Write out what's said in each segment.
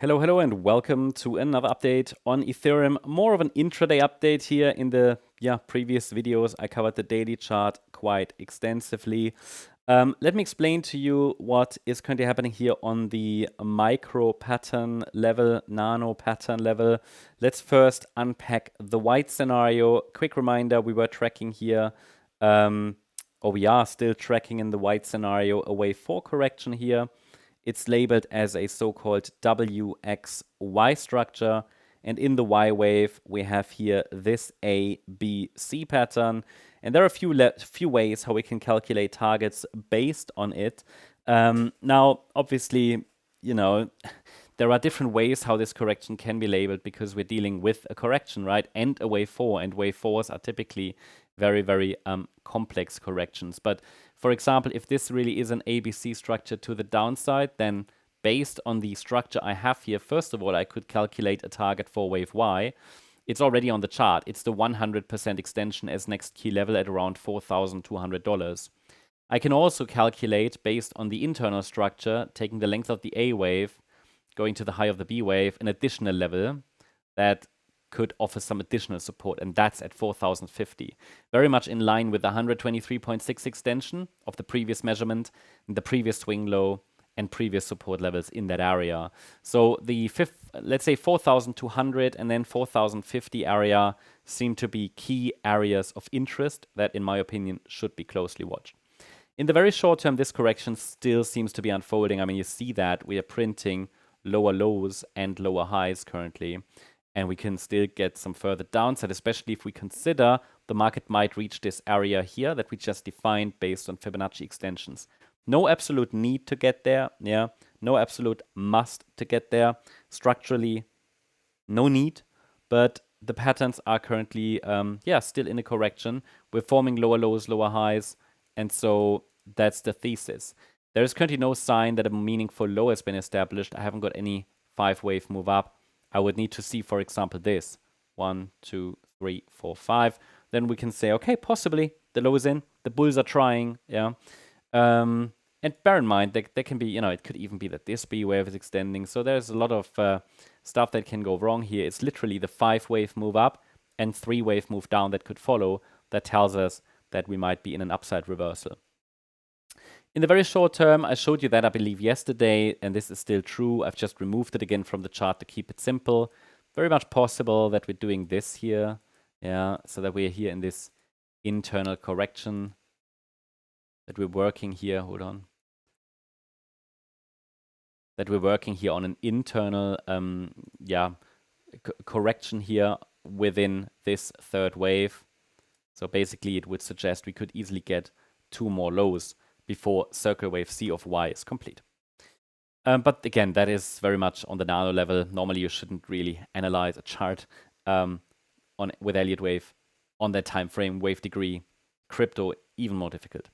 Hello, and welcome to another update on Ethereum. More of an intraday update here. In the previous videos, I covered the daily chart quite extensively. Let me explain to you what is currently happening here on the micro pattern level, nano pattern level. Let's first unpack the white scenario. Quick reminder, we were tracking here, or we are still tracking in the white scenario a wave 4 correction here. It's labeled as a so-called WXY structure. And in the Y wave, we have here this A, B, C pattern. And there are a few ways how we can calculate targets based on it. Now, obviously, there are different ways how this correction can be labeled because we're dealing with a correction, right? And a wave 4. And wave 4s are typically very, very complex corrections. But for example, if this really is an ABC structure to the downside, then based on the structure I have here, first of all, I could calculate a target for wave Y. It's already on the chart. It's the 100% extension as next key level at around $4,200. I can also calculate, based on the internal structure, taking the length of the A wave, going to the high of the B wave, an additional level that could offer some additional support, and that's at 4,050. Very much in line with the 123.6 extension of the previous measurement, and the previous swing low, and previous support levels in that area. So the let's say 4,200 and then 4,050 area seem to be key areas of interest that, in my opinion, should be closely watched. In the very short term, this correction still seems to be unfolding. I mean, you see that we are printing lower lows and lower highs currently, and we can still get some further downside, especially if we consider the market might reach this area here that we just defined based on Fibonacci extensions. No absolute need to get there, no absolute must to get there. Structurally, no need, but the patterns are currently, still in a correction. We're forming lower lows, lower highs, and so that's the thesis. There is currently no sign that a meaningful low has been established. I haven't got any 5-wave move up. I would need to see, for example, this 1, 2, 3, 4, 5. Then we can say, okay, possibly the low is in. The bulls are trying, and bear in mind, there can be, it could even be that this B wave is extending. So there's a lot of stuff that can go wrong here. It's literally the 5-wave move up and 3-wave move down that could follow that tells us that we might be in an upside reversal. In the very short term, I showed you that, I believe, yesterday, and this is still true. I've just removed it again from the chart to keep it simple. Very much possible that we're doing this here, so that we're here in this internal correction, that we're working here, that we're working here on an internal, correction here within this third wave. So basically, it would suggest we could easily get 2 more lows before circle wave C of Y is complete. But again, that is very much on the nano level. Normally, you shouldn't really analyze a chart with Elliott wave on that time frame, wave degree. Crypto, even more difficult.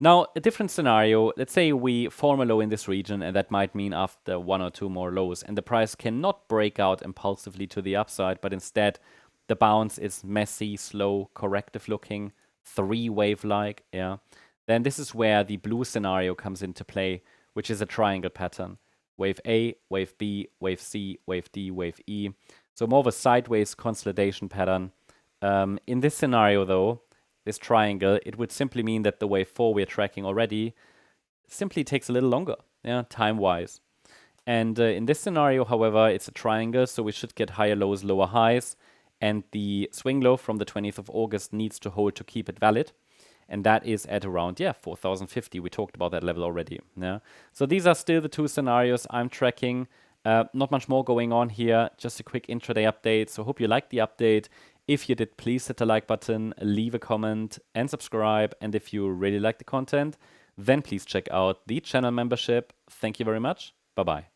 Now, a different scenario. Let's say we form a low in this region, and that might mean after 1 or 2 more lows, and the price cannot break out impulsively to the upside, but instead the bounce is messy, slow, corrective looking, 3-wave-like, then this is where the blue scenario comes into play, which is a triangle pattern. Wave A, wave B, wave C, wave D, wave E. So more of a sideways consolidation pattern. In this scenario, though, this triangle, it would simply mean that the wave 4 we're tracking already simply takes a little longer, time-wise. And in this scenario, however, it's a triangle, so we should get higher lows, lower highs. And the swing low from the 20th of August needs to hold to keep it valid. And that is at around, 4,050. We talked about that level already. So these are still the 2 scenarios I'm tracking. Not much more going on here. Just a quick intraday update. So hope you liked the update. If you did, please hit the like button, leave a comment, and subscribe. And if you really like the content, then please check out the channel membership. Thank you very much. Bye-bye.